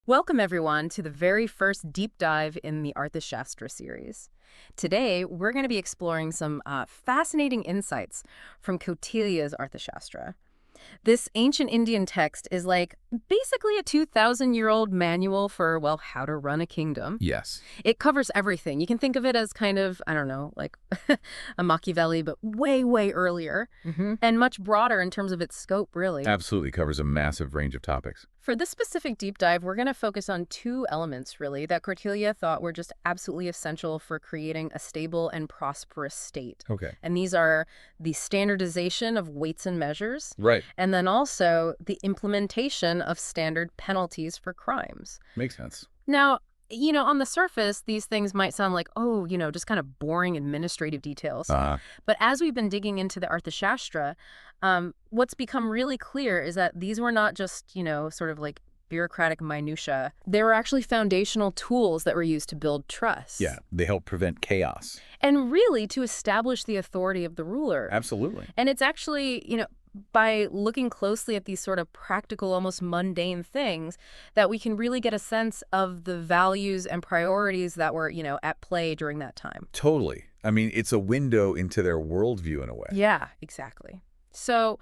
Welcome, everyone, to the very first deep dive in the Arthashastra series. Today, we're going to be exploring some fascinating insights from Kautilya's Arthashastra. This ancient Indian text is like basically a 2,000-year-old manual for, well, how to run a kingdom. Yes, It covers everything. You can think of it as kind of, I don't know, like a Machiavelli, but way, way earlier and much broader in terms of its scope, really. absolutely covers a massive range of topics. For this specific deep dive, we're going to focus on two elements, really, that Kautilya thought were just absolutely essential for creating a stable and prosperous state. Okay. And these are the standardization of weights and measures, Right. and then also the implementation of standard penalties for crimes. Makes sense. Now, on the surface, these things might sound like, oh, just kind of boring administrative details. But as we've been digging into the Arthashastra, what's become really clear is that these were not just, sort of like bureaucratic minutia. They were actually foundational tools that were used to build trust. Yeah, they help prevent chaos. And really to establish the authority of the ruler. Absolutely. And it's actually, by looking closely at these sort of practical, almost mundane things, that we can really get a sense of the values and priorities that were, at play during that time. Totally. I mean, it's a window into their worldview in a way. Yeah, exactly. So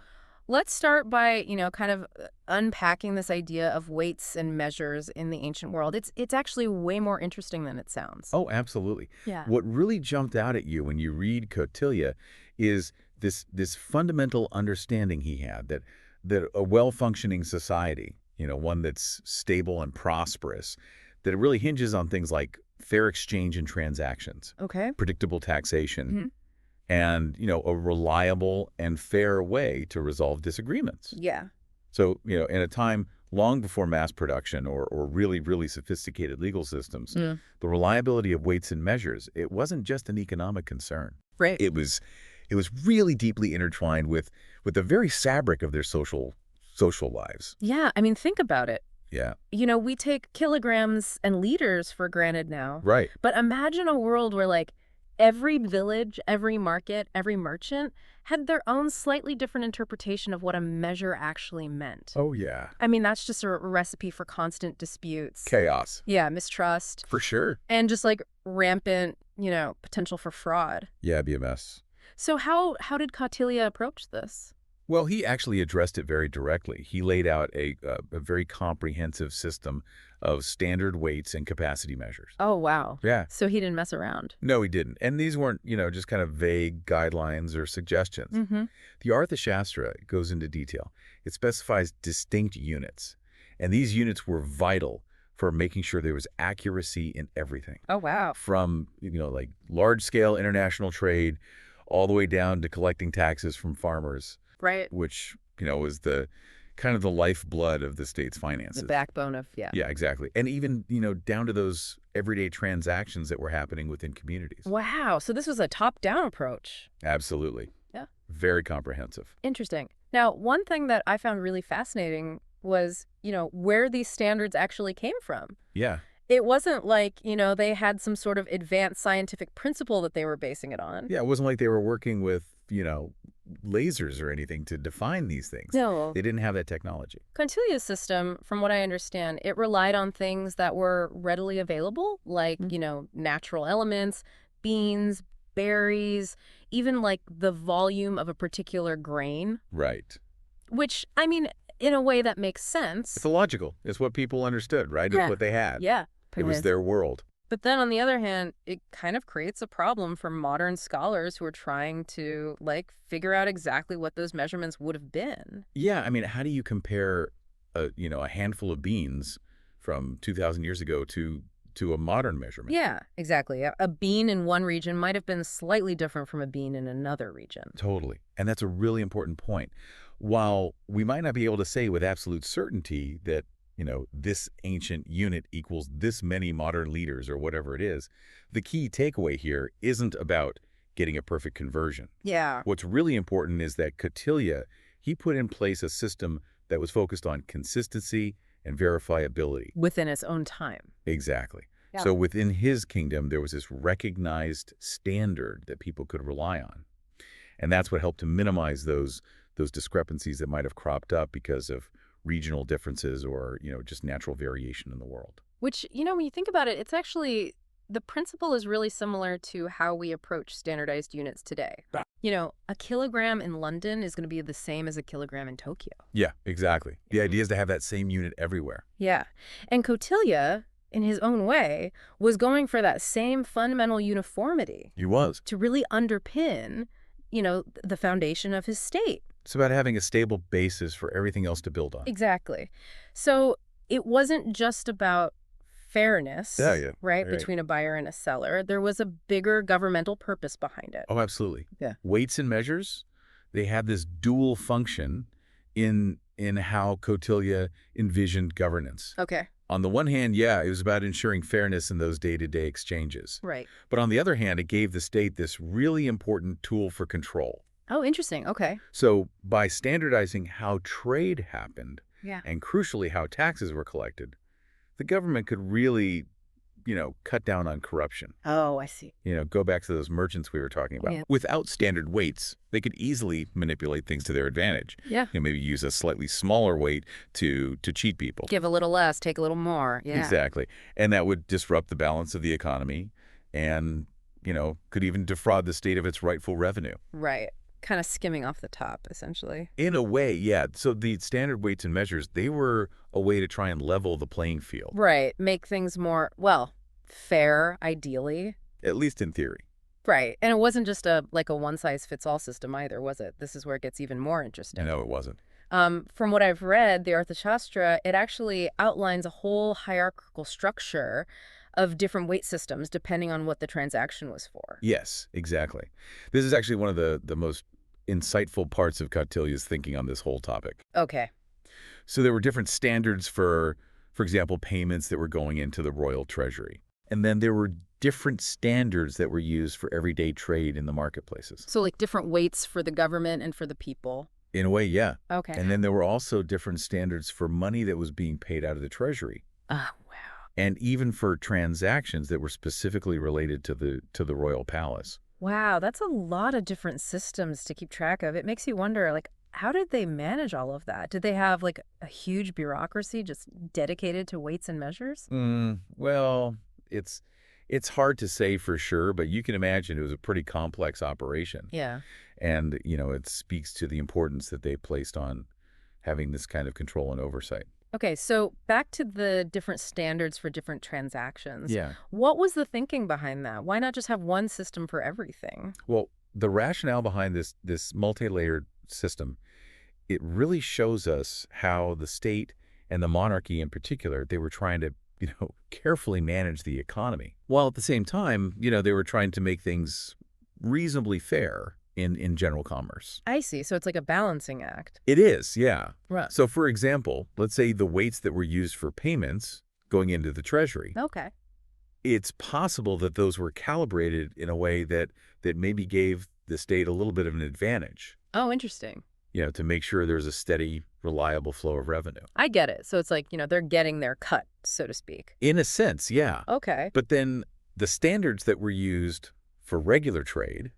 let's start by, kind of unpacking this idea of weights and measures in the ancient world. It's actually way more interesting than it sounds. Oh, absolutely. Yeah. What really jumped out at you when you read Kautilya is this fundamental understanding he had that a well-functioning society, one that's stable and prosperous, that it really hinges on things like fair exchange and transactions, Okay. predictable taxation, and, a reliable and fair way to resolve disagreements. Yeah. So, in a time long before mass production or really, really sophisticated legal systems, the reliability of weights and measures, it wasn't just an economic concern. Right. It was really deeply intertwined with the very fabric of their social lives. Yeah, I mean, think about it. Yeah. We take kilograms and liters for granted now. Right. But imagine a world where, like, every village, every market, every merchant had their own slightly different interpretation of what a measure actually meant. Oh, yeah. I mean, that's just a recipe for constant disputes. Chaos. Yeah, mistrust. For sure. And just, like, rampant, potential for fraud. Yeah, it'd be a mess. So how did Kautilya approach this? Well, he actually addressed it very directly. He laid out a very comprehensive system of standard weights and capacity measures. Oh, wow. Yeah. So he didn't mess around. No, he didn't. And these weren't, just kind of vague guidelines or suggestions. The Arthashastra goes into detail. It specifies distinct units. And these units were vital for making sure there was accuracy in everything. Oh, wow. From, like large-scale international trade all the way down to collecting taxes from farmers. Right. Which, was the kind of the lifeblood of the state's finances. The backbone of, yeah. Yeah, exactly. And even, down to those everyday transactions that were happening within communities. Wow. So this was a top-down approach. Absolutely. Yeah. Very comprehensive. Interesting. Now, one thing that I found really fascinating was, where these standards actually came from. Yeah. It wasn't like, they had some sort of advanced scientific principle that they were basing it on. Yeah, it wasn't like they were working with, lasers or anything to define these things. No. They didn't have that technology. Kautilya's system, from what I understand, it relied on things that were readily available, like, natural elements, beans, berries, even like the volume of a particular grain. Right. Which, I mean, in a way that makes sense. It's illogical. It's what people understood, right? Yeah. It's what they had. Yeah. It was their world. But then on the other hand, it kind of creates a problem for modern scholars who are trying to, like, figure out exactly what those measurements would have been. Yeah, I mean, how do you compare a handful of beans from 2,000 years ago to a modern measurement? Yeah, exactly. A bean in one region might have been slightly different from a bean in another region. Totally. And that's a really important point. While we might not be able to say with absolute certainty that this ancient unit equals this many modern liters or whatever it is, the key takeaway here isn't about getting a perfect conversion. Yeah. What's really important is that Kautilya, he put in place a system that was focused on consistency and verifiability. Within its own time. Exactly. Yeah. So within his kingdom, there was this recognized standard that people could rely on. And that's what helped to minimize those discrepancies that might have cropped up because of regional differences or, just natural variation in the world. Which, when you think about it, it's actually, the principle is really similar to how we approach standardized units today. A kilogram in London is going to be the same as a kilogram in Tokyo. Yeah, exactly. The idea is to have that same unit everywhere. Yeah. And Kautilya, in his own way, was going for that same fundamental uniformity. He was. To really underpin, the foundation of his state. It's about having a stable basis for everything else to build on. Exactly. So it wasn't just about fairness, right, between a buyer and a seller. There was a bigger governmental purpose behind it. Oh, absolutely. Yeah. Weights and measures, they had this dual function in how Kautilya envisioned governance. Okay. On the one hand, it was about ensuring fairness in those day-to-day exchanges. Right. But on the other hand, it gave the state this really important tool for control. Oh, interesting. Okay. So by standardizing how trade happened, and crucially how taxes were collected, the government could really, cut down on corruption. Oh, I see. Go back to those merchants we were talking about. Yeah. Without standard weights, they could easily manipulate things to their advantage. Yeah. Maybe use a slightly smaller weight to cheat people. Give a little less, take a little more. Yeah. Exactly. And that would disrupt the balance of the economy and, could even defraud the state of its rightful revenue. Right. Kind of skimming off the top, essentially. In a way, yeah. So the standard weights and measures, they were a way to try and level the playing field. Right. Make things more, fair, ideally. At least in theory. Right. And it wasn't just a one-size-fits-all system either, was it? This is where it gets even more interesting. No, it wasn't. From what I've read, the Arthashastra, it actually outlines a whole hierarchical structure of different weight systems depending on what the transaction was for. Yes, exactly. This is actually one of the most insightful parts of Kautilya's thinking on this whole topic. Okay. So there were different standards for example, payments that were going into the royal treasury. And then there were different standards that were used for everyday trade in the marketplaces. So like different weights for the government and for the people. In a way, yeah. Okay. And then there were also different standards for money that was being paid out of the treasury. Oh, wow. And even for transactions that were specifically related to the royal palace. Wow, that's a lot of different systems to keep track of. It makes you wonder, how did they manage all of that? Did they have, a huge bureaucracy just dedicated to weights and measures? Well, it's hard to say for sure, but you can imagine it was a pretty complex operation. Yeah. And, it speaks to the importance that they placed on having this kind of control and oversight. Okay, so back to the different standards for different transactions. Yeah. What was the thinking behind that? Why not just have one system for everything? Well, the rationale behind this multi-layered system, it really shows us how the state and the monarchy in particular, they were trying to, carefully manage the economy. While at the same time, they were trying to make things reasonably fair in general commerce. I see. So it's like a balancing act. It is, yeah. Right. So for example, let's say the weights that were used for payments going into the treasury. Okay. It's possible that those were calibrated in a way that maybe gave the state a little bit of an advantage. Oh, interesting. To make sure there's a steady, reliable flow of revenue. I get it. So it's like, they're getting their cut, so to speak. In a sense, yeah. Okay. But then the standards that were used for regular trade,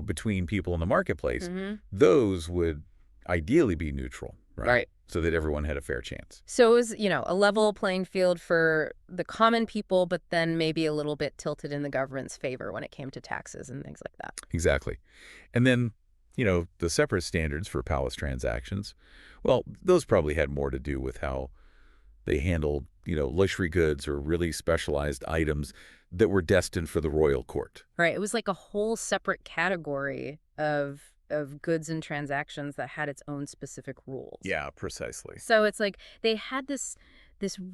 between people in the marketplace, those would ideally be neutral, right? So that everyone had a fair chance. So it was, a level playing field for the common people, but then maybe a little bit tilted in the government's favor when it came to taxes and things like that. Exactly. And then, the separate standards for palace transactions, well, those probably had more to do with how they handled, luxury goods or really specialized items that were destined for the royal court. Right. It was like a whole separate category of goods and transactions that had its own specific rules. Yeah, precisely. So it's like they had this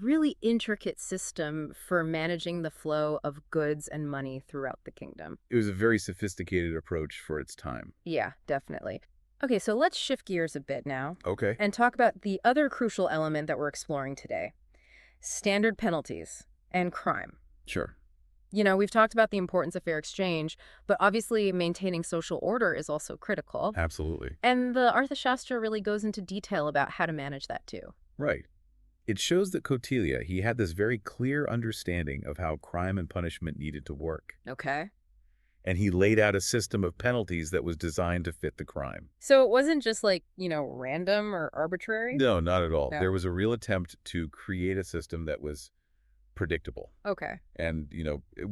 really intricate system for managing the flow of goods and money throughout the kingdom. It was a very sophisticated approach for its time. Yeah, definitely. Okay, so let's shift gears a bit now. Okay. And talk about the other crucial element that we're exploring today. Standard penalties and crime. Sure. We've talked about the importance of fair exchange, but obviously maintaining social order is also critical. Absolutely. And the Arthashastra really goes into detail about how to manage that too. Right. It shows that Kautilya, he had this very clear understanding of how crime and punishment needed to work. Okay. and he laid out a system of penalties that was designed to fit the crime. So it wasn't just like, random or arbitrary? No, not at all. No. There was a real attempt to create a system that was predictable Okay. and,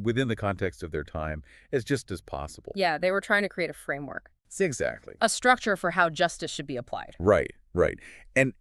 within the context of their time, as just as possible. Yeah, they were trying to create a framework. Exactly. A structure for how justice should be applied. Right, right. And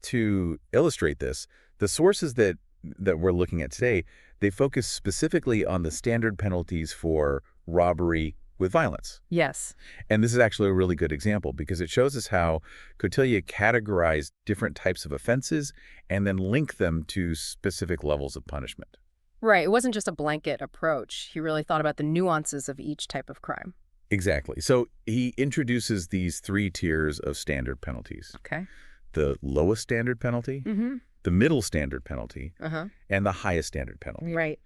to illustrate this, the sources that we're looking at today, they focus specifically on the standard penalties for robbery with violence. Yes. And this is actually a really good example because it shows us how Kautilya categorized different types of offenses and then linked them to specific levels of punishment. Right. It wasn't just a blanket approach. He really thought about the nuances of each type of crime. Exactly. So he introduces these 3 tiers of standard penalties. Okay. The lowest standard penalty, the middle standard penalty, and the highest standard penalty. Right.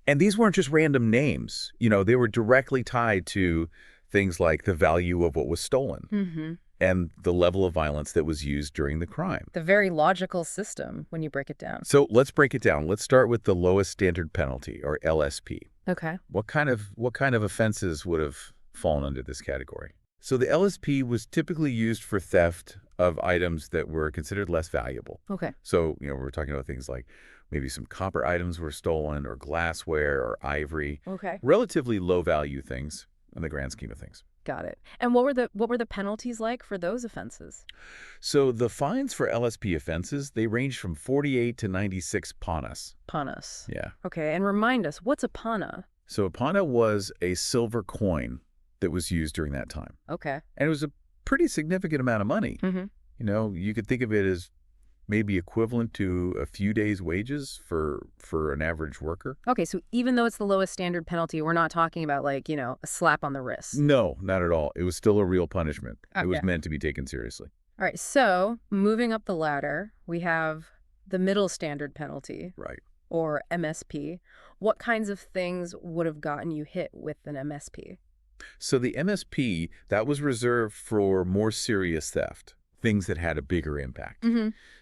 And these weren't just random names. They were directly tied to things like the value of what was stolen and the level of violence that was used during the crime. The very logical system when you break it down. So let's break it down. Let's start with the lowest standard penalty, or LSP. Okay. What kind of offenses would have fallen under this category? So the LSP was typically used for theft of items that were considered less valuable. Okay. So, we're talking about things like maybe some copper items were stolen, or glassware, or ivory. Okay. Relatively low-value things in the grand scheme of things. Got it. And what were the penalties like for those offenses? So the fines for LSP offenses, they range from 48 to 96 panas. Panas. Yeah. Okay. And remind us, what's a pana? So a pana was a silver coin that was used during that time. Okay. And it was a pretty significant amount of money. You could think of it as maybe equivalent to a few days' wages for an average worker. Okay, so even though it's the lowest standard penalty, we're not talking about a slap on the wrist. No, not at all. It was still a real punishment. Okay. It was meant to be taken seriously. All right, so moving up the ladder, we have the middle standard penalty. Right. Or MSP. What kinds of things would have gotten you hit with an MSP? So the MSP, that was reserved for more serious theft, things that had a bigger impact.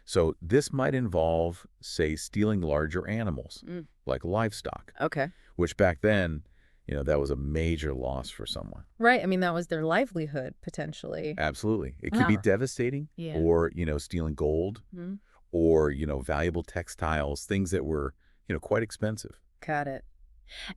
So this might involve, say, stealing larger animals, like livestock. Okay. Which back then, that was a major loss for someone. Right. I mean, that was their livelihood, potentially. Absolutely. It could be devastating. Yeah. Or, stealing gold, or, valuable textiles, things that were, quite expensive. Got it.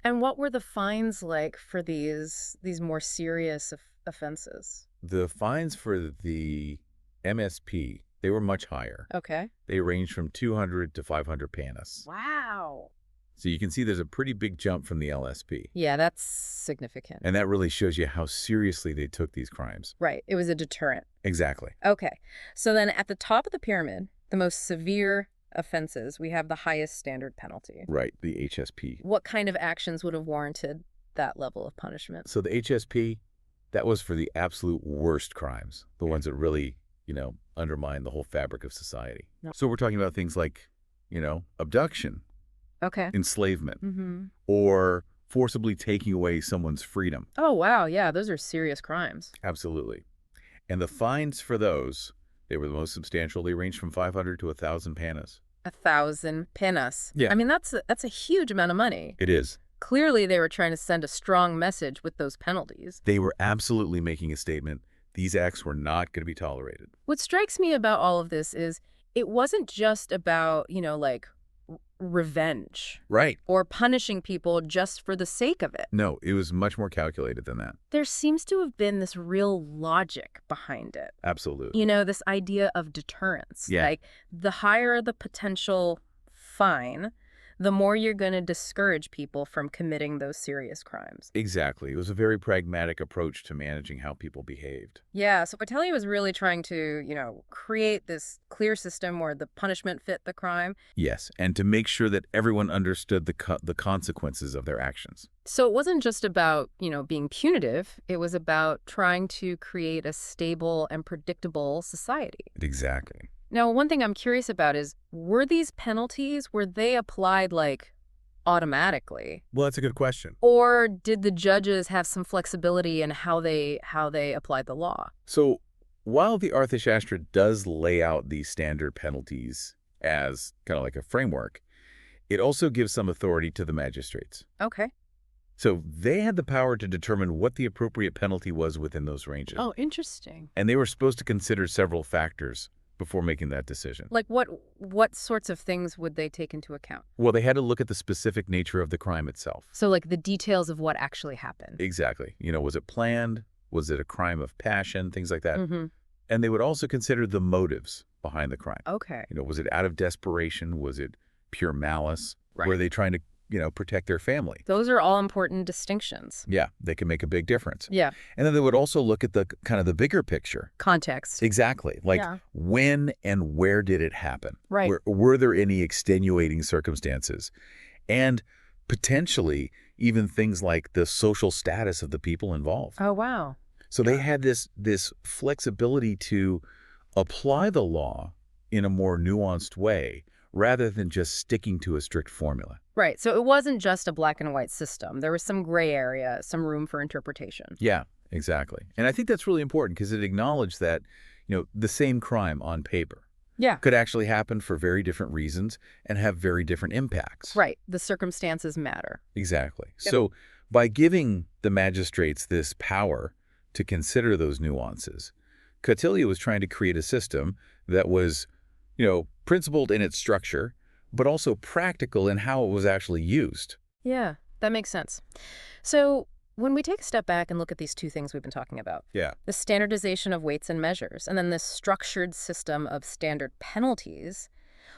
And what were the fines like for these more serious offenses? The fines for the MSP, they were much higher. Okay. They ranged from 200 to 500 panas. Wow. So you can see there's a pretty big jump from the LSP. Yeah, that's significant. And that really shows you how seriously they took these crimes. Right. It was a deterrent. Exactly. Okay. So then at the top of the pyramid, the most severe offenses, we have the highest standard penalty. Right, the HSP. What kind of actions would have warranted that level of punishment? So the HSP, that was for the absolute worst crimes, the ones that really, undermine the whole fabric of society. No. So we're talking about things like, abduction, okay, enslavement, or forcibly taking away someone's freedom. Oh, wow. Yeah, those are serious crimes. Absolutely. And the fines for those, they were the most substantial. They ranged from 500 to 1,000 panas. 1,000 penas. Yeah. I mean, that's a huge amount of money. It is. Clearly, they were trying to send a strong message with those penalties. They were absolutely making a statement. These acts were not going to be tolerated. What strikes me about all of this is it wasn't just about, revenge. Right. Or punishing people just for the sake of it. No, it was much more calculated than that. There seems to have been this real logic behind it. Absolutely. This idea of deterrence. Yeah. Like, the higher the potential fine, the more you're going to discourage people from committing those serious crimes. Exactly. It was a very pragmatic approach to managing how people behaved. Yeah, so Kautilya was really trying to, create this clear system where the punishment fit the crime. Yes, and to make sure that everyone understood the consequences of their actions. So it wasn't just about, being punitive. It was about trying to create a stable and predictable society. Exactly. Now, one thing I'm curious about is, were these penalties, were they applied, automatically? Well, that's a good question. Or did the judges have some flexibility in how they applied the law? So while the Arthashastra does lay out these standard penalties as kind of like a framework, it also gives some authority to the magistrates. Okay. So they had the power to determine what the appropriate penalty was within those ranges. Oh, interesting. And they were supposed to consider several factors before making that decision. Like what sorts of things would they take into account? Well, they had to look at the specific nature of the crime itself. So like the details of what actually happened. Exactly. Was it planned? Was it a crime of passion? Things like that. Mm-hmm. And they would also consider the motives behind the crime. Okay. Was it out of desperation? Was it pure malice? Right. Were they trying to, protect their family? Those are all important distinctions. Yeah, they can make a big difference. Yeah. And then they would also look at the kind of the bigger picture. Context. Exactly. Like when and where did it happen? Right. Were there any extenuating circumstances? And potentially even things like the social status of the people involved. Oh, wow. So they had this flexibility to apply the law in a more nuanced way rather than just sticking to a strict formula. Right. So it wasn't just a black and white system. There was some gray area, some room for interpretation. Yeah, exactly. And I think that's really important because it acknowledged that, the same crime on paper could actually happen for very different reasons and have very different impacts. Right. The circumstances matter. Exactly. Yep. So by giving the magistrates this power to consider those nuances, Kautilya was trying to create a system that was, principled in its structure, but also practical in how it was actually used. Yeah, that makes sense. So when we take a step back and look at these two things we've been talking about, the standardization of weights and measures, and then this structured system of standard penalties,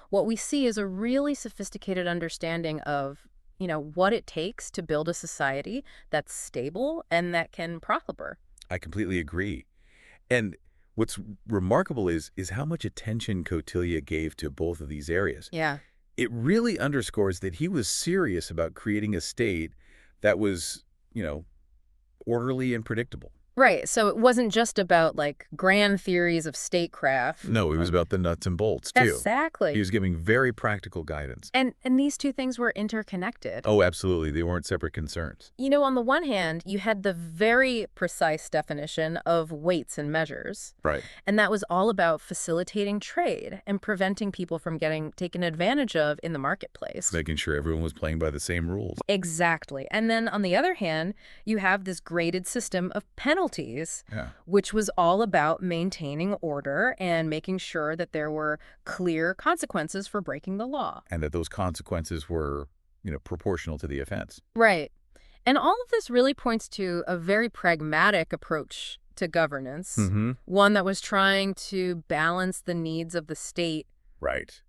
what we see is a really sophisticated understanding of, what it takes to build a society that's stable and that can prosper. I completely agree. And what's remarkable is how much attention Kautilya gave to both of these areas. Yeah. It really underscores that he was serious about creating a state that was, orderly and predictable. Right. So it wasn't just about like grand theories of statecraft. No, it was about the nuts and bolts too. Exactly. He was giving very practical guidance. And these two things were interconnected. Oh, absolutely. They weren't separate concerns. On the one hand, you had the very precise definition of weights and measures. Right. And that was all about facilitating trade and preventing people from getting taken advantage of in the marketplace. Making sure everyone was playing by the same rules. Exactly. And then on the other hand, you have this graded system of penalties, which was all about maintaining order and making sure that there were clear consequences for breaking the law. And that those consequences were, proportional to the offense. Right. And all of this really points to a very pragmatic approach to governance, one that was trying to balance the needs of the state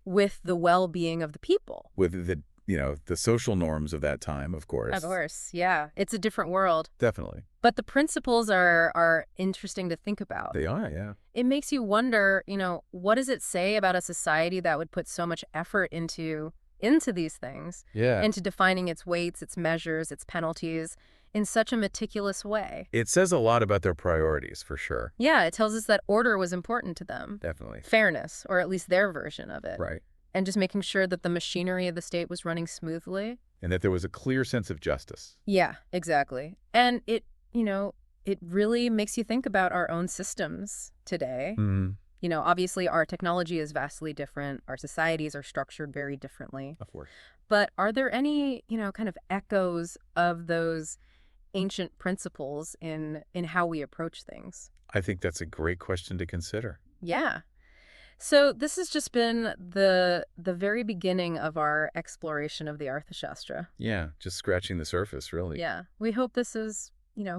with the well-being of the people. With the social norms of that time, of course. Of course, yeah. It's a different world. Definitely. But the principles are interesting to think about. They are, yeah. It makes you wonder, what does it say about a society that would put so much effort into these things? Yeah. Into defining its weights, its measures, its penalties in such a meticulous way. It says a lot about their priorities, for sure. Yeah, it tells us that order was important to them. Definitely. Fairness, or at least their version of it. Right. And just making sure that the machinery of the state was running smoothly. And that there was a clear sense of justice. Yeah, exactly. And it really makes you think about our own systems today. Obviously our technology is vastly different. Our societies are structured very differently. Of course. But are there any, kind of echoes of those ancient principles in how we approach things? I think that's a great question to consider. Yeah. So this has just been the very beginning of our exploration of the Arthashastra. Yeah, just scratching the surface, really. Yeah. We hope this has,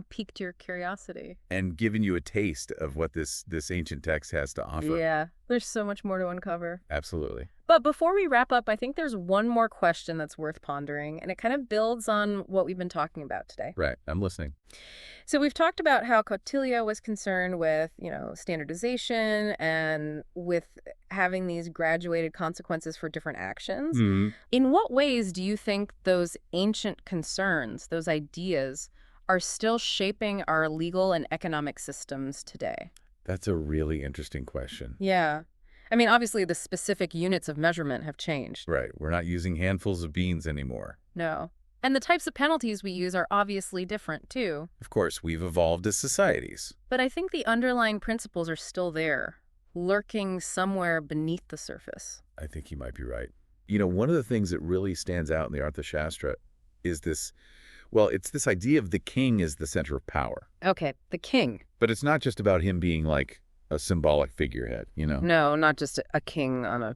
piqued your curiosity. And given you a taste of what this ancient text has to offer. Yeah. There's so much more to uncover. Absolutely. But before we wrap up, I think there's one more question that's worth pondering, and it kind of builds on what we've been talking about today. Right. I'm listening. So we've talked about how Kautilya was concerned with, standardization and with having these graduated consequences for different actions. In what ways do you think those ancient concerns, those ideas, are still shaping our legal and economic systems today? That's a really interesting question. Yeah. I mean, obviously, the specific units of measurement have changed. Right. We're not using handfuls of beans anymore. No. And the types of penalties we use are obviously different, too. Of course, we've evolved as societies. But I think the underlying principles are still there, lurking somewhere beneath the surface. I think you might be right. One of the things that really stands out in the Arthashastra is this, Well, it's this idea of the king as the center of power. Okay, the king. But it's not just about him being like a symbolic figurehead, you know? No, not just a king on a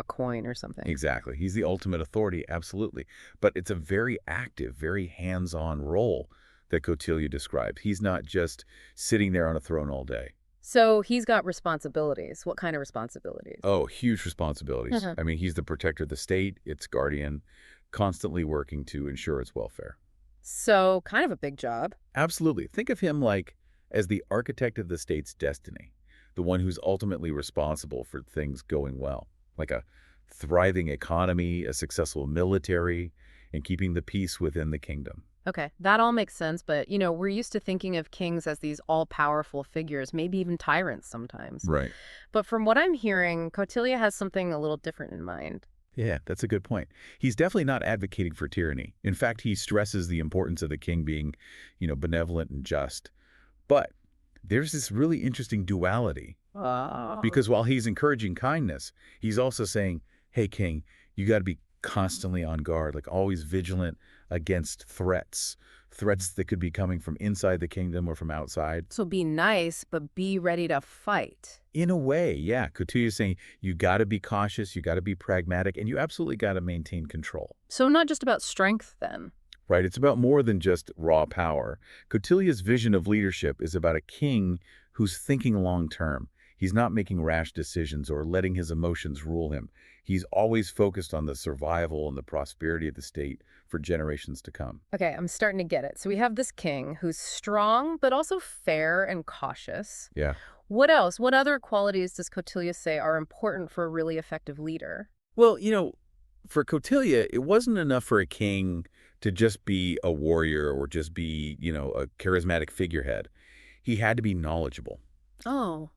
coin or something. Exactly. He's the ultimate authority, absolutely. But it's a very active, very hands-on role that Kautilya described. He's not just sitting there on a throne all day. So he's got responsibilities. What kind of responsibilities? Oh, huge responsibilities. I mean, he's the protector of the state, its guardian, constantly working to ensure its welfare. So kind of a big job. Absolutely. Think of him like as the architect of the state's destiny, the one who's ultimately responsible for things going well, like a thriving economy, a successful military, and keeping the peace within the kingdom. Okay, that all makes sense, but, we're used to thinking of kings as these all-powerful figures, maybe even tyrants sometimes. Right. But from what I'm hearing, Kautilya has something a little different in mind. Yeah, that's a good point. He's definitely not advocating for tyranny. In fact, he stresses the importance of the king being, benevolent and just. But there's this really interesting duality. Oh. Because while he's encouraging kindness, he's also saying, hey, king, you got to be constantly on guard, like always vigilant against threats that could be coming from inside the kingdom or from outside. So be nice, but be ready to fight. In a way, yeah. Kautilya is saying you got to be cautious, you got to be pragmatic, and you absolutely got to maintain control. So not just about strength, then. Right, it's about more than just raw power. Kautilya's vision of leadership is about a king who's thinking long-term. He's not making rash decisions or letting his emotions rule him. He's always focused on the survival and the prosperity of the state for generations to come. Okay, I'm starting to get it. So we have this king who's strong, but also fair and cautious. Yeah. What else? What other qualities does Kautilya say are important for a really effective leader? Well, for Kautilya, it wasn't enough for a king to just be a warrior or just be, a charismatic figurehead. He had to be knowledgeable. Oh,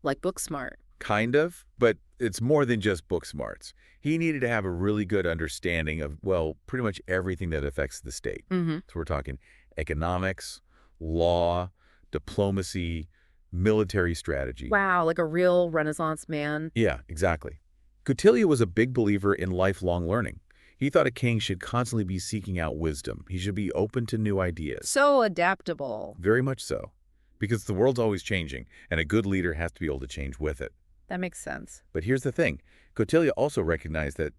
like book smart. Kind of, but it's more than just book smarts. He needed to have a really good understanding of, well, pretty much everything that affects the state. So we're talking economics, law, diplomacy, military strategy. Wow, like a real Renaissance man. Yeah, exactly. Kautilya was a big believer in lifelong learning. He thought a king should constantly be seeking out wisdom. He should be open to new ideas. So adaptable. Very much so. Because the world's always changing, and a good leader has to be able to change with it. That makes sense. But here's the thing. Kautilya also recognized that,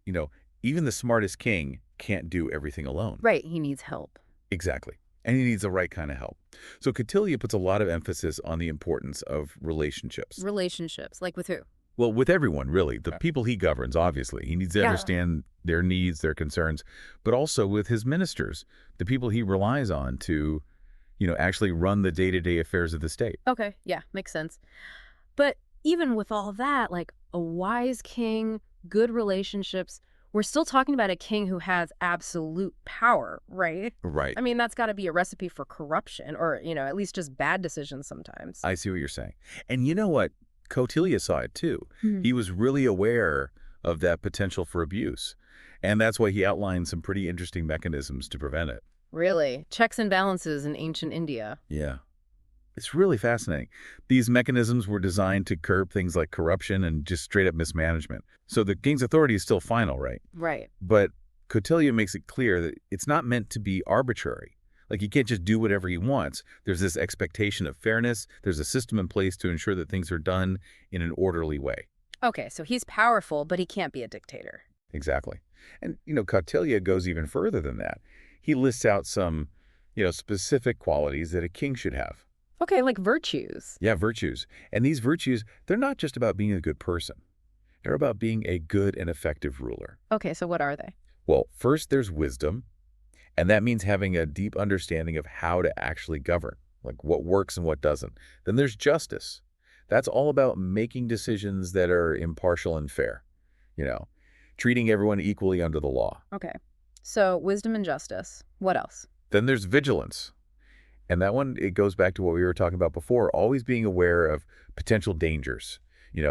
even the smartest king can't do everything alone. Right, he needs help. Exactly. And he needs the right kind of help. So Kautilya puts a lot of emphasis on the importance of relationships. Relationships, like with who? Well, with everyone, really. The people he governs, obviously. He needs to understand their needs, their concerns, but also with his ministers, the people he relies on to, actually run the day-to-day affairs of the state. Okay, yeah, makes sense. But even with all that, like a wise king, good relationships, we're still talking about a king who has absolute power, right? Right. I mean, that's got to be a recipe for corruption or, at least just bad decisions sometimes. I see what you're saying. And you know what? Kautilya saw it too. Hmm. He was really aware of that potential for abuse. And that's why he outlined some pretty interesting mechanisms to prevent it. Really? Checks and balances in ancient India. Yeah. It's really fascinating. These mechanisms were designed to curb things like corruption and just straight up mismanagement. So the king's authority is still final, right? Right. But Kautilya makes it clear that it's not meant to be arbitrary. Like, he can't just do whatever he wants. There's this expectation of fairness. There's a system in place to ensure that things are done in an orderly way. Okay, so he's powerful, but he can't be a dictator. Exactly. And, Kautilya goes even further than that. He lists out some, specific qualities that a king should have. Okay, like virtues. Yeah, virtues. And these virtues, they're not just about being a good person. They're about being a good and effective ruler. Okay, so what are they? Well, first there's wisdom. And that means having a deep understanding of how to actually govern, like what works and what doesn't. Then there's justice. That's all about making decisions that are impartial and fair, treating everyone equally under the law. Okay, so wisdom and justice. What else? Then there's vigilance. And that one, it goes back to what we were talking about before, always being aware of potential dangers,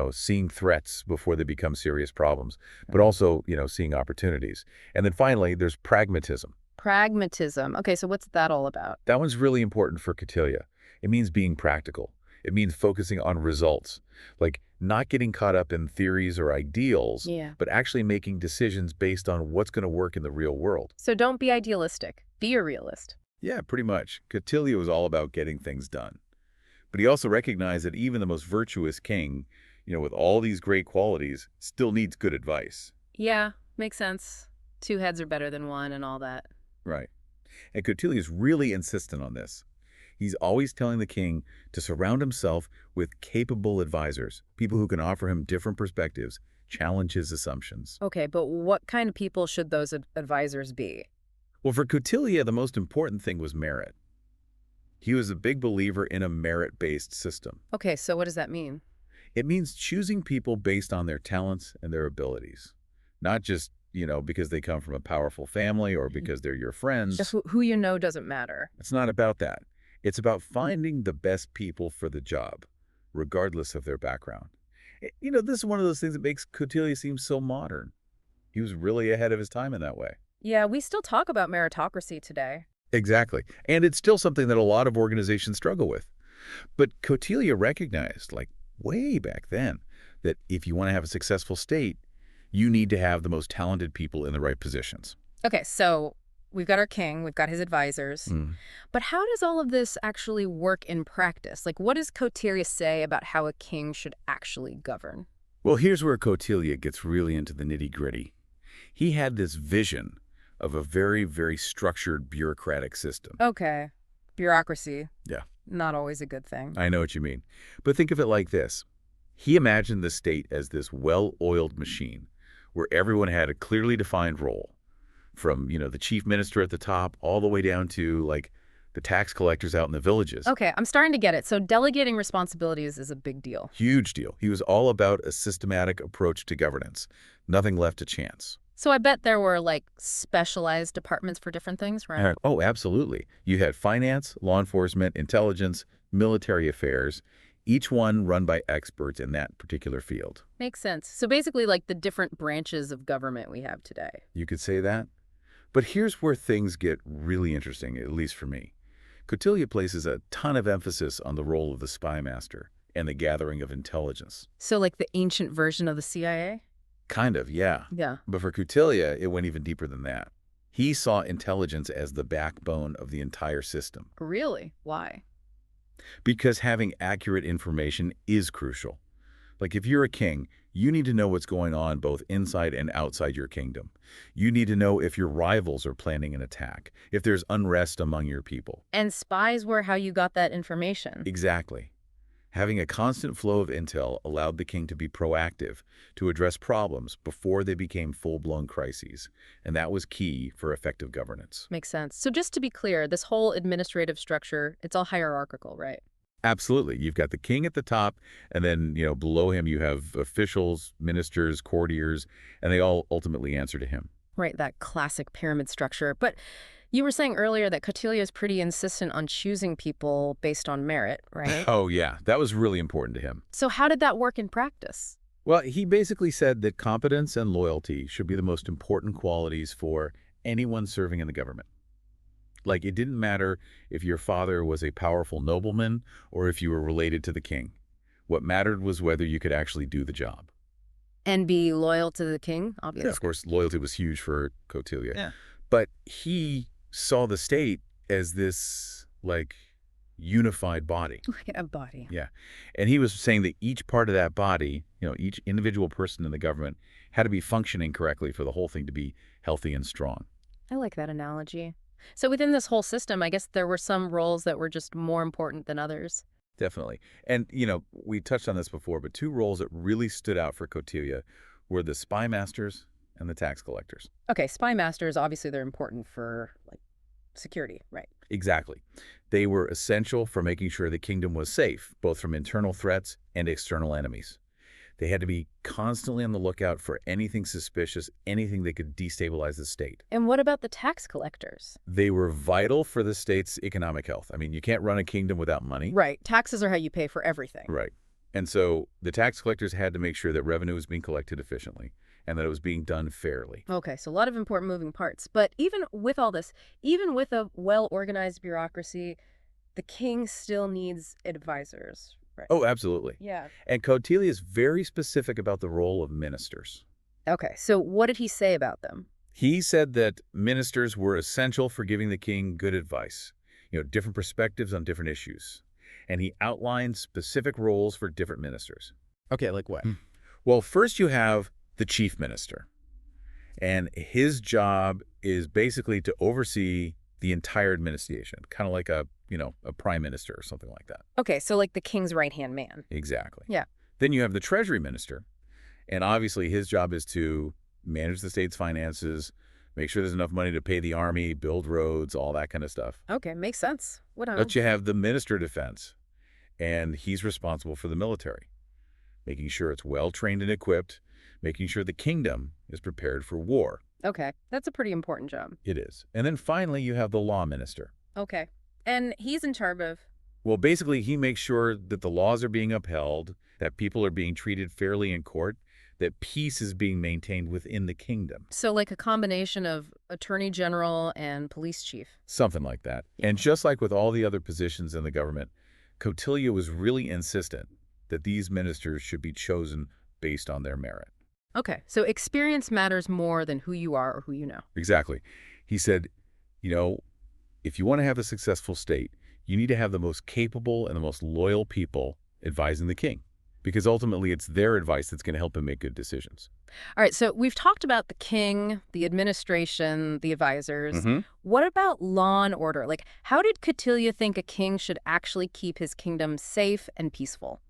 seeing threats before they become serious problems, but also, seeing opportunities. And then finally, there's pragmatism. Pragmatism. Okay, so what's that all about? That one's really important for Kautilya. It means being practical. It means focusing on results, like not getting caught up in theories or ideals, but actually making decisions based on what's going to work in the real world. So don't be idealistic. Be a realist. Yeah, pretty much. Kautilya was all about getting things done. But he also recognized that even the most virtuous king, with all these great qualities, still needs good advice. Yeah, makes sense. Two heads are better than one and all that. Right. And Kautilya is really insistent on this. He's always telling the king to surround himself with capable advisors, people who can offer him different perspectives, challenge his assumptions. Okay, but what kind of people should those advisors be? Well, for Kautilya, the most important thing was merit. He was a big believer in a merit-based system. Okay, so what does that mean? It means choosing people based on their talents and their abilities, not just, because they come from a powerful family or because they're your friends. Who you know doesn't matter. It's not about that. It's about finding the best people for the job, regardless of their background. This is one of those things that makes Kautilya seem so modern. He was really ahead of his time in that way. Yeah, we still talk about meritocracy today. Exactly. And it's still something that a lot of organizations struggle with. But Kautilya recognized, way back then, that if you want to have a successful state, you need to have the most talented people in the right positions. Okay, so we've got our king, we've got his advisors. But how does all of this actually work in practice? What does Kautilya say about how a king should actually govern? Well, here's where Kautilya gets really into the nitty-gritty. He had this vision of a very, very structured bureaucratic system. Okay, bureaucracy. Yeah. Not always a good thing. I know what you mean. But think of it like this. He imagined the state as this well-oiled machine where everyone had a clearly defined role, from, the chief minister at the top all the way down to, the tax collectors out in the villages. Okay, I'm starting to get it. So delegating responsibilities is a big deal. Huge deal. He was all about a systematic approach to governance. Nothing left to chance. So I bet there were, specialized departments for different things, right? Oh, absolutely. You had finance, law enforcement, intelligence, military affairs, each one run by experts in that particular field. Makes sense. So basically, the different branches of government we have today. You could say that. But here's where things get really interesting, at least for me. Kautilya places a ton of emphasis on the role of the spy master and the gathering of intelligence. So the ancient version of the CIA? Kind of, yeah. Yeah. But for Kautilya, it went even deeper than that. He saw intelligence as the backbone of the entire system. Really? Why? Because having accurate information is crucial. If you're a king, you need to know what's going on both inside and outside your kingdom. You need to know if your rivals are planning an attack, if there's unrest among your people. And spies were how you got that information. Exactly. Having a constant flow of intel allowed the king to be proactive, to address problems before they became full-blown crises. And that was key for effective governance. Makes sense. So just to be clear, this whole administrative structure, it's all hierarchical, right? Absolutely. You've got the king at the top, and then, below him you have officials, ministers, courtiers, and they all ultimately answer to him. Right, that classic pyramid structure. But you were saying earlier that Kautilya is pretty insistent on choosing people based on merit, right? Oh, yeah. That was really important to him. So how did that work in practice? Well, he basically said that competence and loyalty should be the most important qualities for anyone serving in the government. It didn't matter if your father was a powerful nobleman or if you were related to the king. What mattered was whether you could actually do the job. And be loyal to the king, obviously. Yeah, of course, loyalty was huge for Kautilya. Yeah. But he saw the state as this, unified body. A body. Yeah. And he was saying that each part of that body, each individual person in the government had to be functioning correctly for the whole thing to be healthy and strong. I like that analogy. So within this whole system, I guess there were some roles that were just more important than others. Definitely. And, we touched on this before, but two roles that really stood out for Kautilya were the spy masters and the tax collectors. Okay, spy masters, obviously they're important for, security, right? Exactly. They were essential for making sure the kingdom was safe, both from internal threats and external enemies. They had to be constantly on the lookout for anything suspicious, anything that could destabilize the state. And what about the tax collectors? They were vital for the state's economic health. I mean, you can't run a kingdom without money. Right. Taxes are how you pay for everything. Right. And so the tax collectors had to make sure that revenue was being collected efficiently and that it was being done fairly. Okay, so a lot of important moving parts. But even with all this, even with a well-organized bureaucracy, the king still needs advisors. Right. Oh, absolutely. Yeah. And Kautilya is very specific about the role of ministers. Okay, so what did he say about them? He said that ministers were essential for giving the king good advice. different perspectives on different issues. And he outlined specific roles for different ministers. Okay, like what? Well, first you have the chief minister. And his job is basically to oversee the entire administration, kind of like a prime minister or something like that. Okay, so like the king's right-hand man. Exactly. Yeah. Then you have the treasury minister. And obviously his job is to manage the state's finances, make sure there's enough money to pay the army, build roads, all that kind of stuff. Okay, makes sense. What else? But you have the minister of defense, and he's responsible for the military, making sure it's well-trained and equipped, making sure the kingdom is prepared for war. Okay, that's a pretty important job. It is. And then finally, you have the law minister. Okay, and he's in charge of... Well, basically, he makes sure that the laws are being upheld, that people are being treated fairly in court, that peace is being maintained within the kingdom. So like a combination of attorney general and police chief. Something like that. And just like with all the other positions in the government, Kautilya was really insistent that these ministers should be chosen based on their merit. Okay, so experience matters more than who you are or who you know. Exactly. He said, if you want to have a successful state, you need to have the most capable and the most loyal people advising the king, because ultimately it's their advice that's going to help him make good decisions. All right, so we've talked about the king, the administration, the advisors. What about law and order? Like, how did Kautilya think a king should actually keep his kingdom safe and peaceful?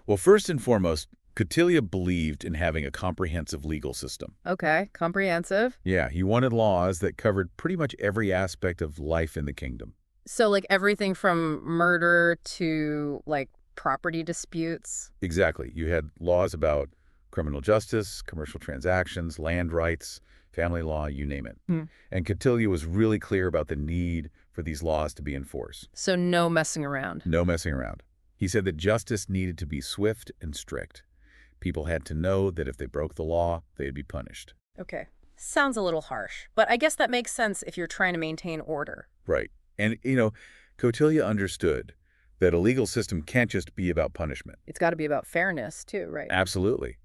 Well, first and foremost, Kautilya believed in having a comprehensive legal system. Okay, comprehensive. Yeah, he wanted laws that covered pretty much every aspect of life in the kingdom. So like everything from murder to like property disputes? Exactly. You had laws about criminal justice, commercial transactions, land rights, family law, you name it. And Kautilya was really clear about the need for these laws to be enforced. So no messing around. No messing around. He said that justice needed to be swift and strict. People had to know that if they broke the law, they'd be punished. Okay. Sounds a little harsh, but I guess that makes sense if you're trying to maintain order. Right. And, Kautilya understood that a legal system can't just be about punishment. It's got to be about fairness, too, right? Absolutely.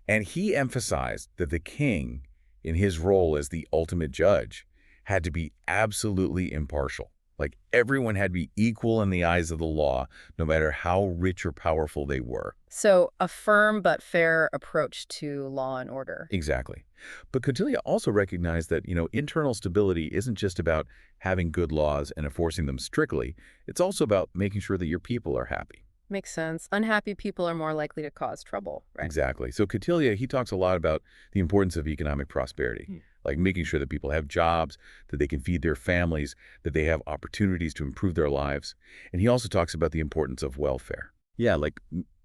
And he emphasized that the king, in his role as the ultimate judge, had to be absolutely impartial. Like, everyone had to be equal in the eyes of the law, no matter how rich or powerful they were. So a firm but fair approach to law and order. Exactly. But Kautilya also recognized that, internal stability isn't just about having good laws and enforcing them strictly. It's also about making sure that your people are happy. Makes sense. Unhappy people are more likely to cause trouble, right? Exactly. So Kautilya, he talks a lot about the importance of economic prosperity, like making sure that people have jobs, that they can feed their families, that they have opportunities to improve their lives. And he also talks about the importance of welfare. Yeah, like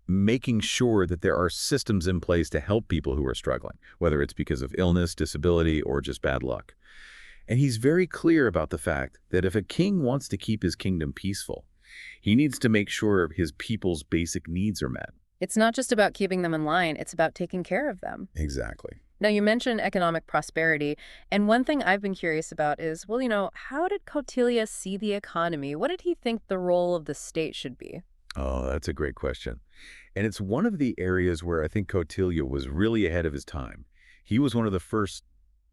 making sure that there are systems in place to help people who are struggling, whether it's because of illness, disability, or just bad luck. And he's very clear about the fact that if a king wants to keep his kingdom peaceful, he needs to make sure his people's basic needs are met. It's not just about keeping them in line, it's about taking care of them. Exactly. Now, you mentioned economic prosperity, and one thing I've been curious about is, how did Kautilya see the economy? What did he think the role of the state should be? Oh, that's a great question. And it's one of the areas where I think Kautilya was really ahead of his time. He was one of the first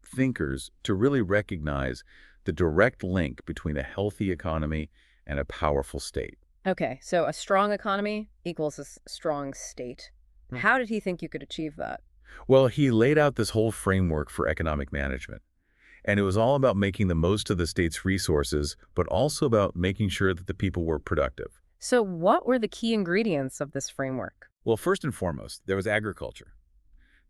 thinkers to really recognize the direct link between a healthy economy and a powerful state. Okay, so a strong economy equals a strong state. How did he think you could achieve that? Well, he laid out this whole framework for economic management. And it was all about making the most of the state's resources, but also about making sure that the people were productive. So what were the key ingredients of this framework? Well, first and foremost, there was agriculture.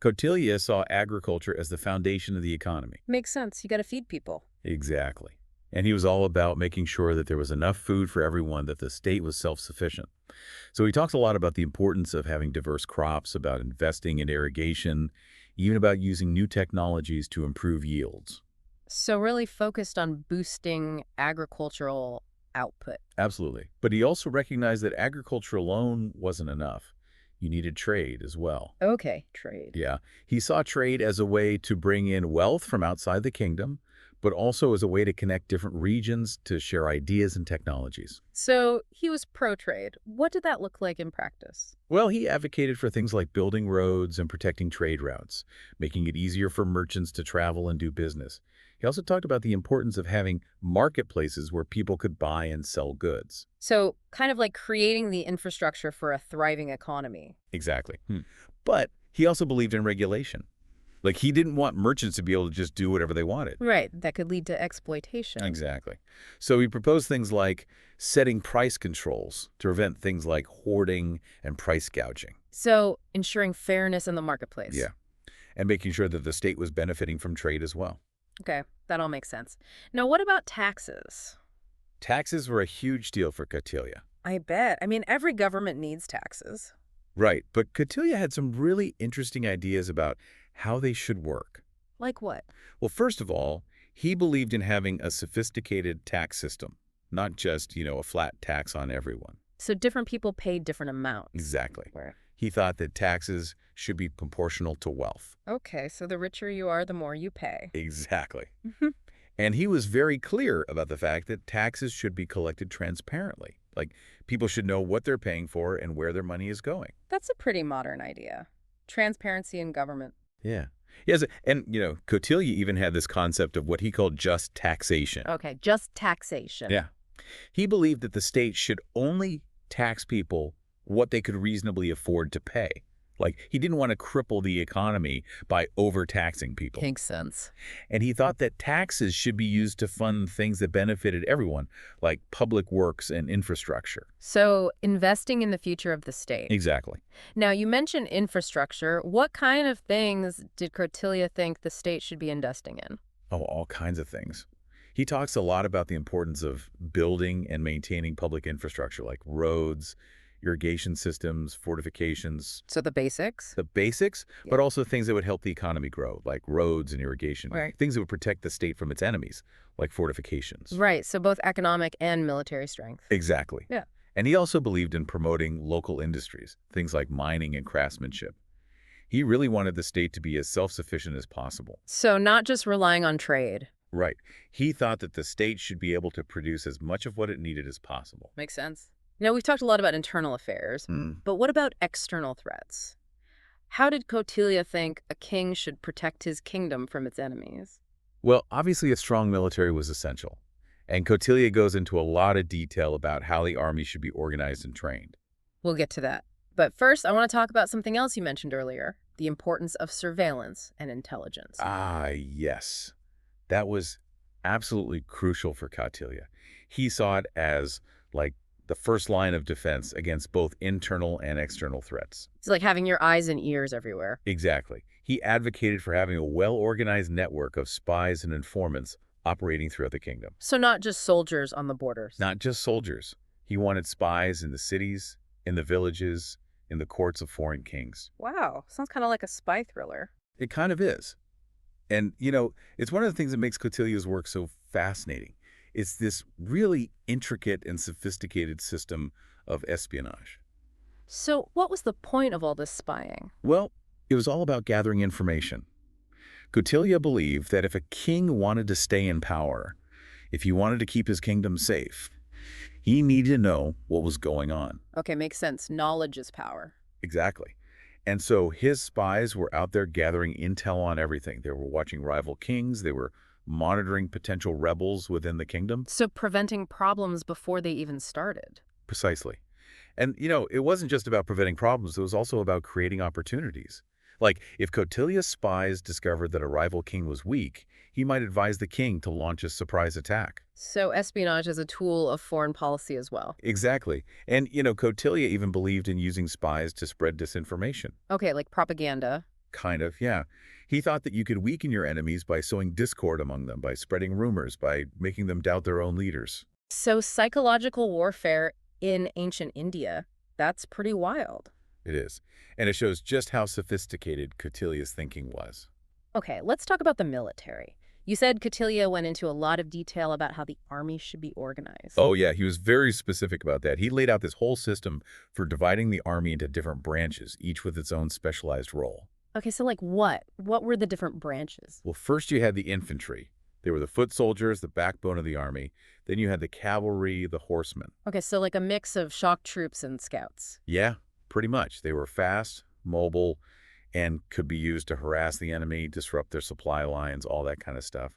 Kautilya saw agriculture as the foundation of the economy. Makes sense. You got to feed people. Exactly. And he was all about making sure that there was enough food for everyone, that the state was self-sufficient. So he talks a lot about the importance of having diverse crops, about investing in irrigation, even about using new technologies to improve yields. So really focused on boosting agricultural output. Absolutely. But he also recognized that agriculture alone wasn't enough. You needed trade as well. Okay, trade. Yeah. He saw trade as a way to bring in wealth from outside the kingdom, but also as a way to connect different regions to share ideas and technologies. So he was pro-trade. What did that look like in practice? Well, he advocated for things like building roads and protecting trade routes, making it easier for merchants to travel and do business. He also talked about the importance of having marketplaces where people could buy and sell goods. So kind of like creating the infrastructure for a thriving economy. Exactly. But he also believed in regulation. Like, he didn't want merchants to be able to just do whatever they wanted. Right, that could lead to exploitation. Exactly. So he proposed things like setting price controls to prevent things like hoarding and price gouging. So ensuring fairness in the marketplace. Yeah. And making sure that the state was benefiting from trade as well. Okay, that all makes sense. Now, what about taxes? Taxes were a huge deal for Kautilya. I bet. I mean, every government needs taxes. Right, but Kautilya had some really interesting ideas about how they should work. Like what? Well, first of all, he believed in having a sophisticated tax system, not just, a flat tax on everyone. So different people pay different amounts. Exactly. Right. He thought that taxes should be proportional to wealth. Okay, so the richer you are, the more you pay. Exactly. And he was very clear about the fact that taxes should be collected transparently. Like, people should know what they're paying for and where their money is going. That's a pretty modern idea. Transparency in government. Yeah. Yes, and, Kautilya even had this concept of what he called just taxation. Okay, just taxation. Yeah. He believed that the state should only tax people what they could reasonably afford to pay. Like, he didn't want to cripple the economy by overtaxing people. Makes sense. And he thought that taxes should be used to fund things that benefited everyone, like public works and infrastructure. So investing in the future of the state. Exactly. Now, you mentioned infrastructure. What kind of things did Kautilya think the state should be investing in? Oh, all kinds of things. He talks a lot about the importance of building and maintaining public infrastructure like roads, irrigation systems, fortifications. So the basics? The basics, Yeah. but also things that would help the economy grow, like roads and irrigation. Right. Things that would protect the state from its enemies, like fortifications. Right, so both economic and military strength. Exactly. Yeah. And he also believed in promoting local industries, things like mining and craftsmanship. He really wanted the state to be as self-sufficient as possible. So not just relying on trade. Right. He thought that the state should be able to produce as much of what it needed as possible. Makes sense. We've talked a lot about internal affairs, but what about external threats? How did Kautilya think a king should protect his kingdom from its enemies? Well, obviously a strong military was essential. And Kautilya goes into a lot of detail about how the army should be organized and trained. We'll get to that. But first, I want to talk about something else you mentioned earlier, the importance of surveillance and intelligence. Ah, yes. That was absolutely crucial for Kautilya. He saw it as, like, the first line of defense against both internal and external threats. It's like having your eyes and ears everywhere. Exactly. He advocated for having a well-organized network of spies and informants operating throughout the kingdom. So not just soldiers on the borders. Not just soldiers. He wanted spies in the cities, in the villages, in the courts of foreign kings. Wow, sounds kind of like a spy thriller. It kind of is. And, it's one of the things that makes Kautilya's work so fascinating. It's this really intricate and sophisticated system of espionage. So what was the point of all this spying? Well, it was all about gathering information. Kautilya believed that if a king wanted to stay in power, if he wanted to keep his kingdom safe, he needed to know what was going on. Okay, makes sense. Knowledge is power. Exactly. And so his spies were out there gathering intel on everything. They were watching rival kings. They were monitoring potential rebels within the kingdom. So preventing problems before they even started. Precisely. And, it wasn't just about preventing problems. It was also about creating opportunities. Like, if Kautilya's spies discovered that a rival king was weak, he might advise the king to launch a surprise attack. So espionage as a tool of foreign policy as well. Exactly. And, Kautilya even believed in using spies to spread disinformation. Okay, like propaganda. Kind of, yeah. He thought that you could weaken your enemies by sowing discord among them, by spreading rumors, by making them doubt their own leaders. So psychological warfare in ancient India, that's pretty wild. It is. And it shows just how sophisticated Kautilya's thinking was. Okay, let's talk about the military. You said Kautilya went into a lot of detail about how the army should be organized. Oh, yeah, he was very specific about that. He laid out this whole system for dividing the army into different branches, each with its own specialized role. Okay, so like what? What were the different branches? Well, first you had the infantry. They were the foot soldiers, the backbone of the army. Then you had the cavalry, the horsemen. Okay, so like a mix of shock troops and scouts. Yeah, pretty much. They were fast, mobile, and could be used to harass the enemy, disrupt their supply lines, all that kind of stuff.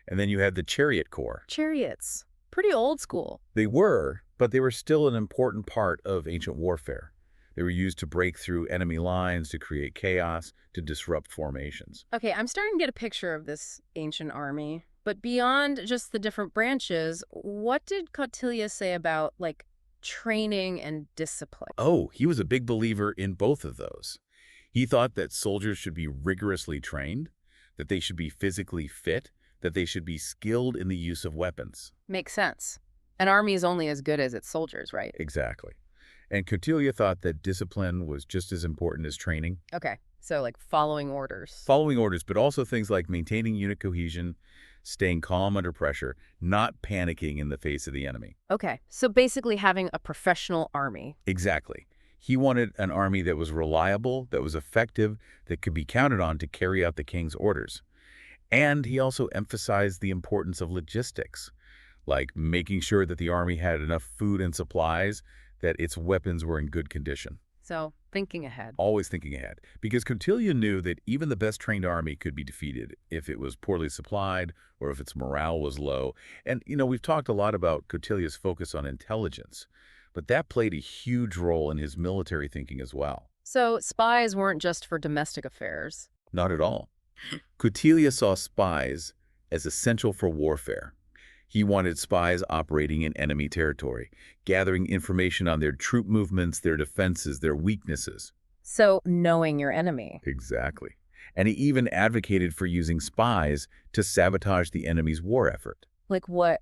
And then you had the chariot corps. Chariots. Pretty old school. They were, but they were still an important part of ancient warfare. They were used to break through enemy lines, to create chaos, to disrupt formations. Okay, I'm starting to get a picture of this ancient army. But beyond just the different branches, what did Kautilya say about, like, training and discipline? Oh, he was a big believer in both of those. He thought that soldiers should be rigorously trained, that they should be physically fit, that they should be skilled in the use of weapons. Makes sense. An army is only as good as its soldiers, right? Exactly. And Kautilya thought that discipline was just as important as training. Okay, so like following orders. Following orders, but also things like maintaining unit cohesion, staying calm under pressure, not panicking in the face of the enemy. Okay, so basically having a professional army. Exactly. He wanted an army that was reliable, that was effective, that could be counted on to carry out the king's orders. And he also emphasized the importance of logistics, like making sure that the army had enough food and supplies, that its weapons were in good condition. So thinking ahead. Always thinking ahead. Because Kautilya knew that even the best trained army could be defeated if it was poorly supplied or if its morale was low. And, we've talked a lot about Kautilya's focus on intelligence, but that played a huge role in his military thinking as well. So spies weren't just for domestic affairs. Not at all. Kautilya saw spies as essential for warfare. He wanted spies operating in enemy territory, gathering information on their troop movements, their defenses, their weaknesses. So knowing your enemy. Exactly. And he even advocated for using spies to sabotage the enemy's war effort. Like what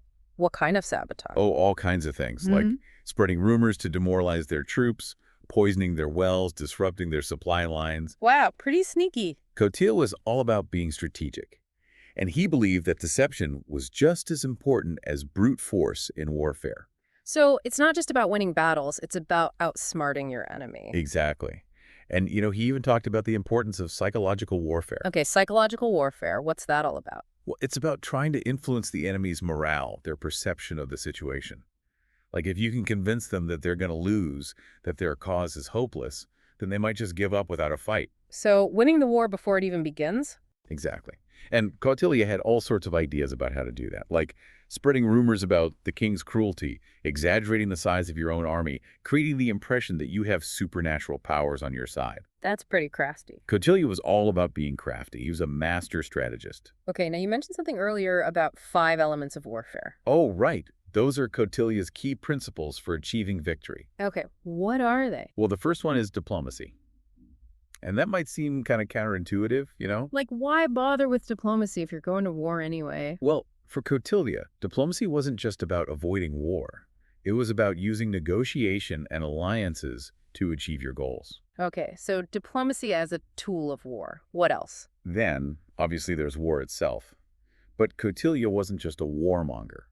kind of sabotage? Oh, all kinds of things, like spreading rumors to demoralize their troops, poisoning their wells, disrupting their supply lines. Wow, pretty sneaky. Kautilya was all about being strategic, and he believed that deception was just as important as brute force in warfare. So it's not just about winning battles, it's about outsmarting your enemy. Exactly. And, he even talked about the importance of psychological warfare. Okay, psychological warfare, what's that all about? Well, it's about trying to influence the enemy's morale, their perception of the situation. Like if you can convince them that they're going to lose, that their cause is hopeless, then they might just give up without a fight. So winning the war before it even begins? Exactly. And Kautilya had all sorts of ideas about how to do that, like spreading rumors about the king's cruelty, exaggerating the size of your own army, creating the impression that you have supernatural powers on your side. That's pretty crafty. Kautilya was all about being crafty. He was a master strategist. Okay, now you mentioned something earlier about 5 elements of warfare. Oh, right. Those are Kautilya's key principles for achieving victory. Okay, what are they? Well, the first one is diplomacy. And that might seem kind of counterintuitive, Like, why bother with diplomacy if you're going to war anyway? Well, for Kautilya, diplomacy wasn't just about avoiding war. It was about using negotiation and alliances to achieve your goals. Okay, so diplomacy as a tool of war. What else? Then, obviously, there's war itself. But Kautilya wasn't just a warmonger.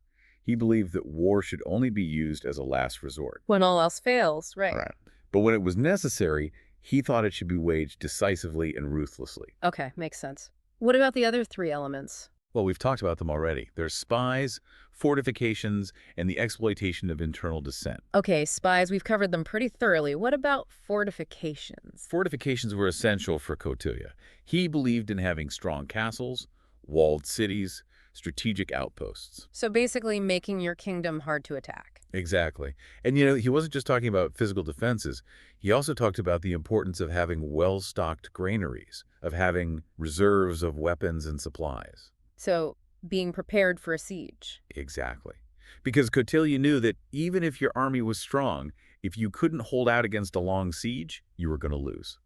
He believed that war should only be used as a last resort. When all else fails, right. Right. But when it was necessary, he thought it should be waged decisively and ruthlessly. Okay, makes sense. What about the other 3 elements? Well, we've talked about them already. There's spies, fortifications, and the exploitation of internal dissent. Okay, spies, we've covered them pretty thoroughly. What about fortifications? Fortifications were essential for Kautilya. He believed in having strong castles, walled cities, strategic outposts. So basically making your kingdom hard to attack. Exactly. And, he wasn't just talking about physical defenses. He also talked about the importance of having well-stocked granaries, of having reserves of weapons and supplies. So being prepared for a siege. Exactly. Because Kautilya knew that even if your army was strong, if you couldn't hold out against a long siege, you were going to lose.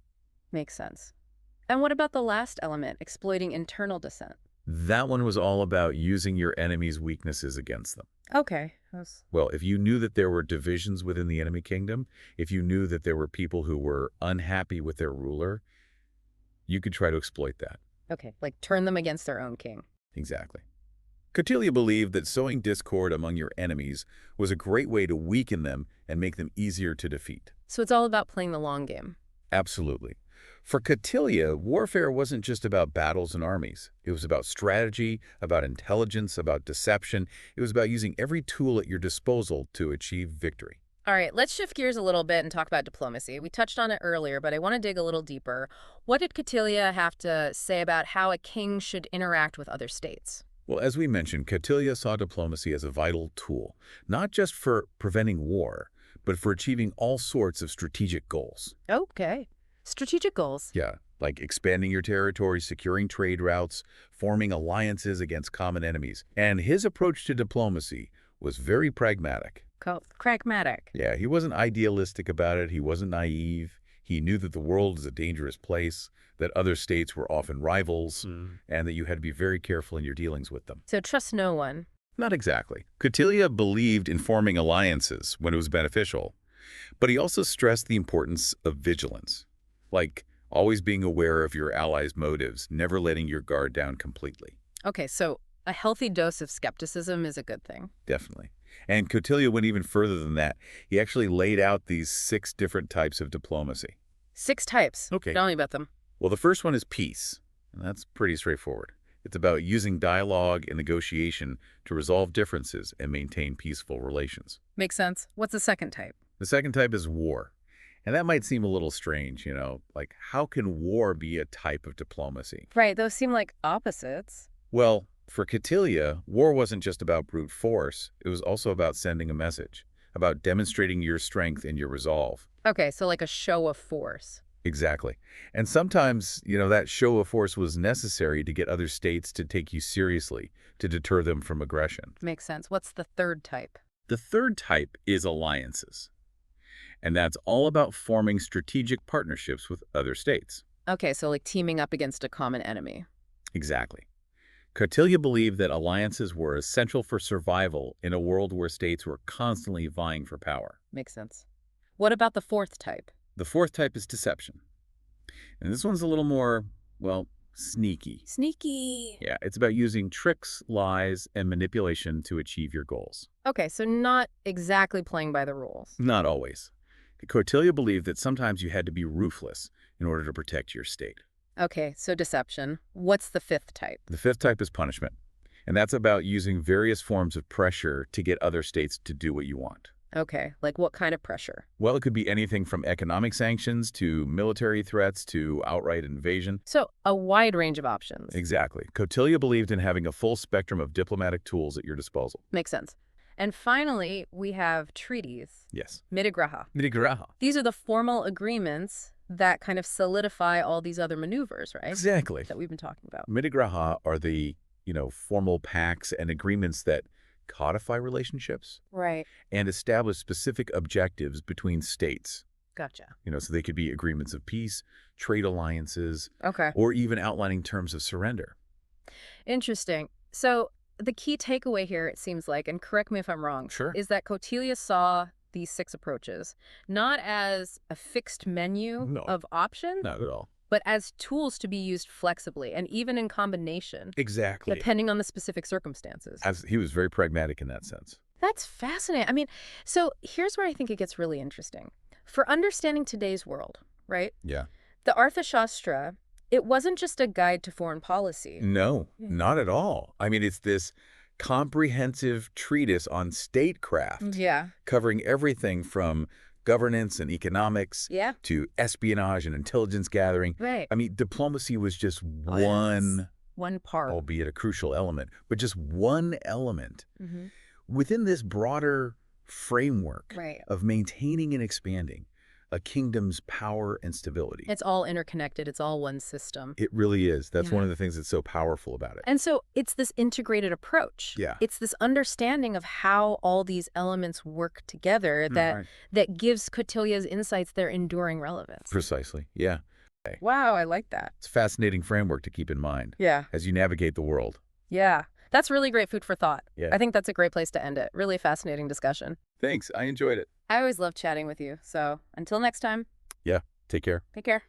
Makes sense. And what about the last element, exploiting internal dissent? That one was all about using your enemy's weaknesses against them. Okay. Well, if you knew that there were divisions within the enemy kingdom, if you knew that there were people who were unhappy with their ruler, you could try to exploit that. Okay, like turn them against their own king. Exactly. Kautilya believed that sowing discord among your enemies was a great way to weaken them and make them easier to defeat. So it's all about playing the long game. Absolutely. For Kautilya, warfare wasn't just about battles and armies. It was about strategy, about intelligence, about deception. It was about using every tool at your disposal to achieve victory. All right, let's shift gears a little bit and talk about diplomacy. We touched on it earlier, but I want to dig a little deeper. What did Kautilya have to say about how a king should interact with other states? Well, as we mentioned, Kautilya saw diplomacy as a vital tool, not just for preventing war, but for achieving all sorts of strategic goals. Okay. Strategic goals. Yeah, like expanding your territory, securing trade routes, forming alliances against common enemies. And his approach to diplomacy was very pragmatic. Pragmatic. Yeah, he wasn't idealistic about it. He wasn't naive. He knew that the world is a dangerous place, that other states were often rivals, and that you had to be very careful in your dealings with them. So trust no one. Not exactly. Kautilya believed in forming alliances when it was beneficial, but he also stressed the importance of vigilance, like always being aware of your allies' motives, never letting your guard down completely. Okay, so a healthy dose of skepticism is a good thing. Definitely. And Kautilya went even further than that. He actually laid out these 6 different types of diplomacy. 6 types. Okay. Tell me about them. Well, the first one is peace, and that's pretty straightforward. It's about using dialogue and negotiation to resolve differences and maintain peaceful relations. Makes sense. What's the second type? The second type is war. And that might seem a little strange, like how can war be a type of diplomacy? Right, those seem like opposites. Well, for Kautilya, war wasn't just about brute force. It was also about sending a message, about demonstrating your strength and your resolve. Okay, so like a show of force. Exactly. And sometimes, that show of force was necessary to get other states to take you seriously, to deter them from aggression. Makes sense. What's the third type? The third type is alliances. And that's all about forming strategic partnerships with other states. Okay, so like teaming up against a common enemy. Exactly. Kautilya believed that alliances were essential for survival in a world where states were constantly vying for power. Makes sense. What about the fourth type? The fourth type is deception. And this one's a little more, sneaky. Sneaky. Yeah, it's about using tricks, lies, and manipulation to achieve your goals. Okay, so not exactly playing by the rules. Not always. Kautilya believed that sometimes you had to be ruthless in order to protect your state. Okay, so deception. What's the fifth type? The fifth type is punishment. And that's about using various forms of pressure to get other states to do what you want. Okay, like what kind of pressure? Well, it could be anything from economic sanctions to military threats to outright invasion. So a wide range of options. Exactly. Kautilya believed in having a full spectrum of diplomatic tools at your disposal. Makes sense. And finally, we have treaties. Yes. Mitigraha. Mitigraha. These are the formal agreements that kind of solidify all these other maneuvers, right? Exactly. That we've been talking about. Mitigraha are the, formal pacts and agreements that codify relationships. Right. And establish specific objectives between states. Gotcha. So they could be agreements of peace, trade alliances, Okay. or even outlining terms of surrender. Interesting. So the key takeaway here, it seems like, and correct me if I'm wrong, Sure. is that Kautilya saw these 6 approaches not as a fixed menu of options, Not at all. but as tools to be used flexibly and even in combination, Exactly. depending on the specific circumstances. He was very pragmatic in that sense. That's fascinating. I mean, so here's where I think it gets really interesting. For understanding today's world, right? Yeah. The Arthashastra, it wasn't just a guide to foreign policy. No, not at all. I mean, it's this comprehensive treatise on statecraft. Yeah. Covering everything from governance and economics to espionage and intelligence gathering. Right. I mean, diplomacy was just one part, albeit a crucial element, but just one element within this broader framework of maintaining and expanding a kingdom's power and stability. It's all interconnected. It's all one system. It really is. That's one of the things that's so powerful about it. And so it's this integrated approach. Yeah. It's this understanding of how all these elements work together that gives Kautilya's insights their enduring relevance. Precisely. Yeah. Wow, I like that. It's a fascinating framework to keep in mind as you navigate the world. Yeah. That's really great food for thought. Yeah. I think that's a great place to end it. Really fascinating discussion. Thanks. I enjoyed it. I always love chatting with you. So until next time. Yeah. Take care. Take care.